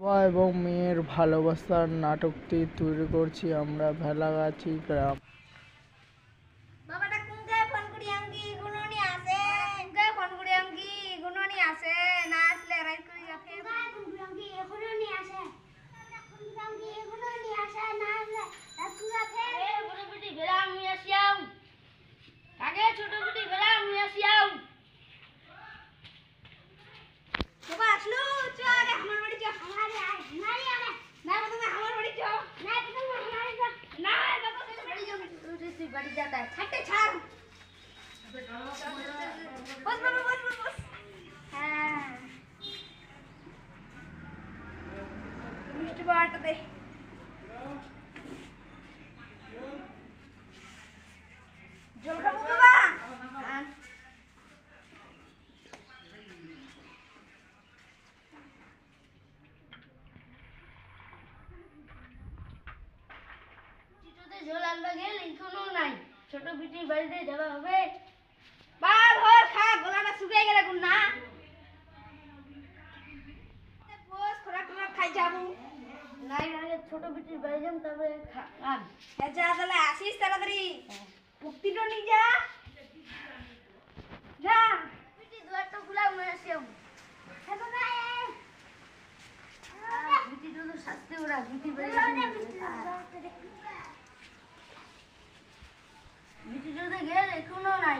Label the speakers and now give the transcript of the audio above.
Speaker 1: বাবা এবং মেয়ের ভালোবাসার নাটকটি তৈরি করছি আমরা ভেলাগাছি গ্রাম।
Speaker 2: বাবাটা কুনকে ফোন করি আঙ্কি গুননি আসে কুনকে ফোন করি আঙ্কি গুননি আসে না আসলে রাইট করি যাবে কুনকে ফোন করি আঙ্কি গুননি আসে কুনকে আঙ্কি গুননি আসে না আসলে রাইট করি যাবে এ বড় বিটি বেলা আমি আসিয়াও আগে ছোট বিটি বেলা আমি আসিয়াও বাবা আসলো চল আমার বাড়ি চল আমারে আয় নারি আরে না তুমি আমার বাড়ি চল না তুমি আমার বাড়ি চল না বাবা তুমি বাড়ি যাও তুই বাড়ি যাতা ছাড়তে ছাড় বস বাবা বস হ্যাঁ মিষ্টি বাটা দে জল খাবো বাবা ঝোল আনবা গেল এখনো নাই ছোট বিটির বাড়িতে যাওয়া হবে বা ধর খা গলাটা শুকিয়ে গেলে কোন না বস খোরাক খোরাক খাই যাবো নাই আগে ছোট বিটির বাড়ি যাম তবে খান যা তাহলে আসিস তাড়াতাড়ি মুক্তিটা নি যা যা বিটি দুয়ারটা খুলা মনে আসিও হেবো না বিটি তো শাস্তি ওরা বিটি বাড়ি বিটি যদি গেল এখনো নাই